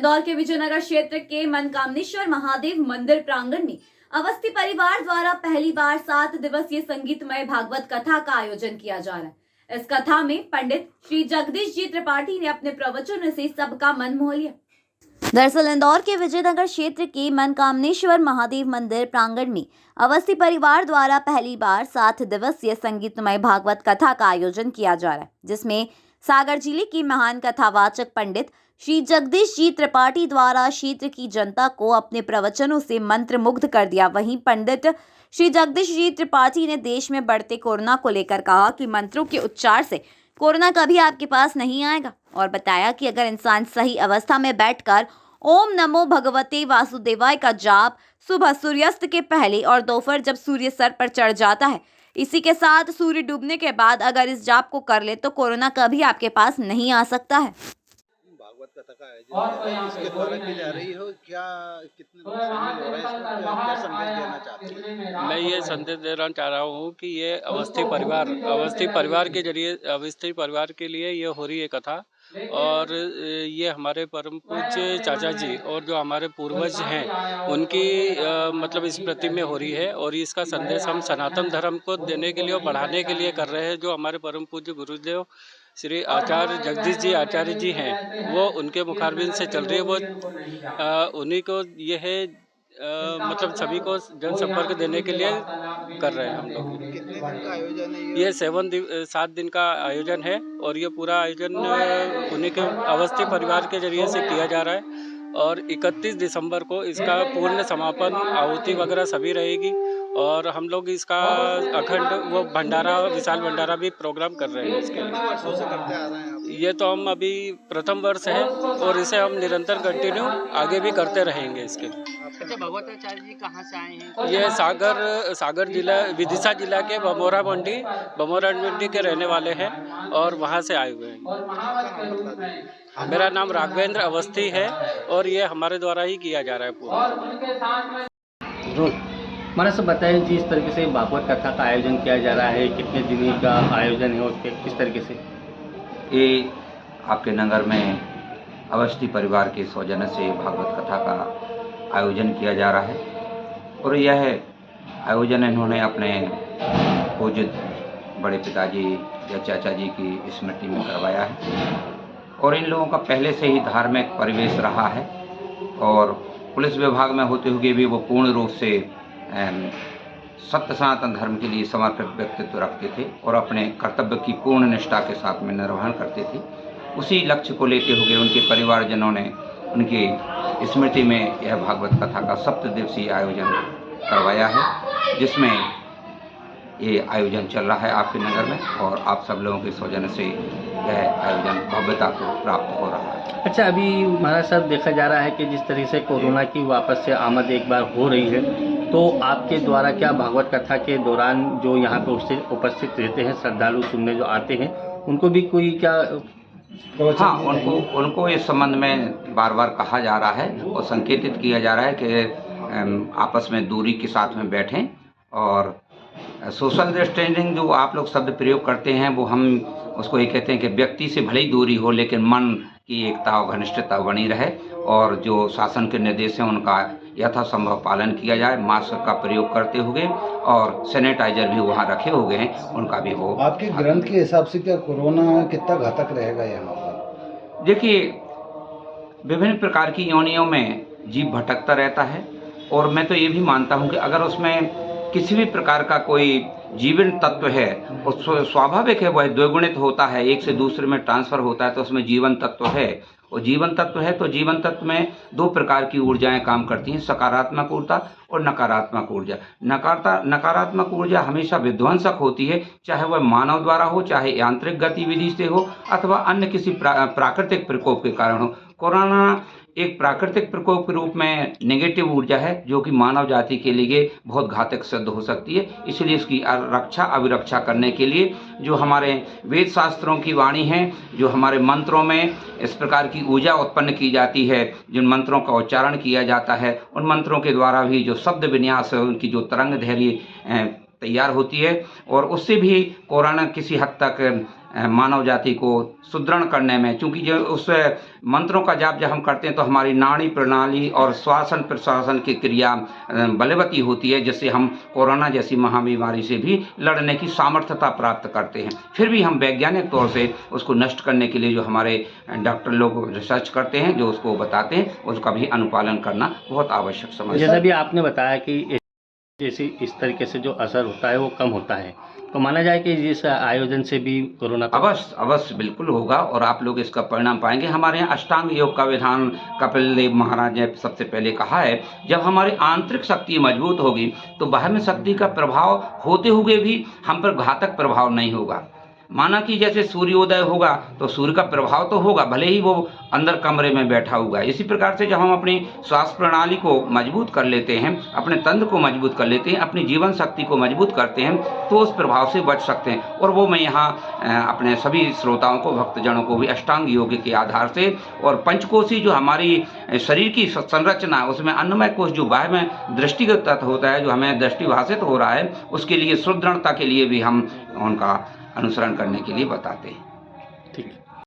इंदौर के विजयनगर क्षेत्र के मनकामनेश्वर महादेव मंदिर प्रांगण में अवस्थी परिवार द्वारा पहली बार 7 दिवसीय संगीतमय भागवत कथा का आयोजन किया जा रहा है। इस कथा में पंडित श्री जगदीश जी त्रिपाठी ने अपने प्रवचनों से सबका मन मोह लिया। दरअसल इंदौर के विजयनगर क्षेत्र के मनकामनेश्वर महादेव मंदिर प्रांगण में अवस्थी परिवार द्वारा पहली बार 7 दिवसीय संगीतमय भागवत कथा का आयोजन किया जा रहा है, जिसमें सागर जिले के महान कथावाचक पंडित श्री जगदीश जी त्रिपाठी द्वारा क्षेत्र की जनता को अपने प्रवचनों से मंत्रमुग्ध कर दिया। वहीं पंडित श्री जगदीश जी त्रिपाठी ने देश में बढ़ते कोरोना को लेकर कहा कि मंत्रों के उच्चार से कोरोना कभी आपके पास नहीं आएगा और बताया कि अगर इंसान सही अवस्था में बैठकर ओम नमो भगवते वासुदेवाय का जाप सुबह सूर्यास्त के पहले और दोपहर जब सूर्य सर पर चढ़ जाता है, इसी के साथ सूर्य डूबने के बाद अगर इस जाप को कर ले तो कोरोना कभी आपके पास नहीं आ सकता है। भागवत कथा का आयोजन इसके द्वारा की जा रही हो, क्या कितने लोग शामिल हो रहे हैं, इसमें क्या संदेश देना चाहती हैं? मैं ये संदेश देना चाह रहा हूँ कि ये अवस्थी परिवार के जरिए अवस्थी परिवार के लिए ये हो रही है कथा, और ये हमारे परम पूज्य चाचा जी और जो हमारे पूर्वज हैं उनकी मतलब स्मृति में हो रही है, और इसका संदेश हम सनातन धर्म को देने के लिए और बढ़ाने के लिए कर रहे हैं। जो हमारे परम पूज्य गुरुदेव श्री आचार्य जगदीश जी आचार्य जी हैं, वो उनके मुखारबिंद से चल रही है, वो उन्हीं को ये है मतलब सभी को जनसंपर्क देने के लिए कर रहे हैं हम लोग। कितने दिन का आयोजन है ये 7 दिन का आयोजन है, और ये पूरा आयोजन उन्हीं के अवस्थी परिवार के जरिए से किया जा रहा है। और 31 दिसंबर को इसका पूर्ण समापन आहुति वगैरह सभी रहेगी, और हम लोग इसका अखंड वो भंडारा विशाल भंडारा भी प्रोग्राम कर रहे हैं इसके लिए। कितने वर्षों से करते आ रहे हैं आप? ये तो हम अभी प्रथम वर्ष है, और इसे हम निरंतर कंटिन्यू आगे भी करते रहेंगे इसके लिए। अच्छा, भगवताचार्य जी कहाँ से आए हैं? ये सागर जिला विदिशा जिला के बमोरा मंडी के रहने वाले हैं, और वहाँ से आए हुए हैं। मेरा नाम राघवेंद्र अवस्थी है, और ये हमारे द्वारा ही किया जा रहा है पूरा। मैंने सब बताया जी, इस तरीके से भागवत कथा का आयोजन किया जा रहा है, कितने दिन का आयोजन है उसके किस तरीके से? ये आपके नगर में अवस्थी परिवार के सौजन्य से भागवत कथा का आयोजन किया जा रहा है, और यह आयोजन इन्होंने अपने पूज्य बड़े पिताजी या चाचा जी की स्मृति में करवाया है। और इन लोगों का पहले से ही धार्मिक परिवेश रहा है, और पुलिस विभाग में होते हुए भी वो पूर्ण रूप से सत्य सनातन धर्म के लिए समर्पित व्यक्तित्व रखते थे और अपने कर्तव्य की पूर्ण निष्ठा के साथ में निर्वहन करते थे। उसी लक्ष्य को लेते हुए उनके परिवारजनों ने उनकी स्मृति में यह भागवत कथा का 7 दिवसीय आयोजन करवाया है, जिसमें ये आयोजन चल रहा है आपके नगर में, और आप सब लोगों के सौजन्य से यह आयोजन भव्यता को प्राप्त हो रहा है। अच्छा, अभी महाराज साहब देखा जा रहा है कि जिस तरीके से कोरोना की वापस से आमद एक बार हो रही है, तो आपके द्वारा क्या भागवत कथा के दौरान जो यहाँ पे उपस्थित रहते हैं श्रद्धालु सुनने जो आते हैं, उनको भी कोई क्या? हाँ, उनको इस संबंध में बार बार कहा जा रहा है और संकेतित किया जा रहा है कि आपस में दूरी के साथ में बैठें, और सोशल डिस्टेंसिंग जो आप लोग शब्द प्रयोग करते हैं वो हम उसको ये कहते हैं कि व्यक्ति से भले ही दूरी हो लेकिन मन की एकता और घनिष्ठता बनी रहे, और जो शासन के निर्देश हैं उनका यथासंभव पालन किया जाए। मास्क का प्रयोग करते हुए और सैनिटाइजर भी वहाँ रखे हुए हैं, उनका भी हो। आपके ग्रंथ के हिसाब से क्या कोरोना कितना घातक रहेगा यहाँ पर? देखिए, विभिन्न प्रकार की योनियों में जीव भटकता रहता है, और मैं तो ये भी मानता हूँ कि अगर उसमें किसी भी प्रकार का कोई जीवन तत्व है, और स्वाभाविक है वह द्विगुणित होता है, एक से दूसरे में ट्रांसफर होता है, तो उसमें जीवन तत्व है। और जीवन तत्व है तो जीवन तत्व में 2 प्रकार की ऊर्जाएं काम करती हैं, सकारात्मक ऊर्जा और नकारात्मक ऊर्जा। नकारात्मक ऊर्जा हमेशा विध्वंसक होती है, चाहे वह मानव द्वारा हो, चाहे यांत्रिक गतिविधि से हो, अथवा अन्य किसी प्राकृतिक प्रकोप के कारण हो। कोरोना एक प्राकृतिक प्रकोप के रूप में नेगेटिव ऊर्जा है, जो कि मानव जाति के लिए बहुत घातक सिद्ध हो सकती है। इसलिए इसकी रक्षा अभिरक्षा करने के लिए जो हमारे वेद शास्त्रों की वाणी है, जो हमारे मंत्रों में इस प्रकार की ऊर्जा उत्पन्न की जाती है, जिन मंत्रों का उच्चारण किया जाता है, उन मंत्रों के द्वारा भी जो शब्द विन्यास है, उनकी जो तरंग धैर्य तैयार होती है और उससे भी कोरोना किसी हद तक मानव जाति को सुदृढ़ करने में, क्योंकि जो उस मंत्रों का जाप जब हम करते हैं तो हमारी नाड़ी प्रणाली और श्वासन प्रश्वासन की क्रिया बलवती होती है, जिससे हम कोरोना जैसी महाबीमारी से भी लड़ने की सामर्थ्यता प्राप्त करते हैं। फिर भी हम वैज्ञानिक तौर से उसको नष्ट करने के लिए जो हमारे डॉक्टर लोग रिसर्च करते हैं, जो उसको बताते हैं, उसका भी अनुपालन करना बहुत आवश्यक समझता है। जैसा भी आपने बताया कि जैसे इस तरीके से जो असर होता है वो कम होता है, तो माना जाए कि इस आयोजन से भी कोरोना अवश्य बिल्कुल होगा और आप लोग इसका परिणाम पाएंगे। हमारे यहाँ अष्टांग योग का विधान कपिल देव महाराज ने सबसे पहले कहा है, जब हमारी आंतरिक शक्ति मजबूत होगी तो बाहर में शक्ति का प्रभाव होते हुए भी हम पर घातक प्रभाव नहीं होगा। माना कि जैसे सूर्योदय होगा तो सूर्य का प्रभाव तो होगा, भले ही वो अंदर कमरे में बैठा हुआ है। इसी प्रकार से जब हम अपनी श्वास प्रणाली को मजबूत कर लेते हैं, अपने तंत्र को मजबूत कर लेते हैं, अपनी जीवन शक्ति को मजबूत करते हैं, तो उस प्रभाव से बच सकते हैं। और वो मैं यहाँ अपने सभी श्रोताओं को, भक्तजनों को भी अष्टांग योग के आधार से और पंचकोशी जो हमारी शरीर की संरचना है, उसमें अन्नमय कोश जो बाह्य में दृष्टिगत तत्व होता है, जो हमें दृष्टिभाषित हो रहा है, उसके लिए सुदृढ़ता के लिए भी हम उनका अनुसरण करने के लिए बताते हैं।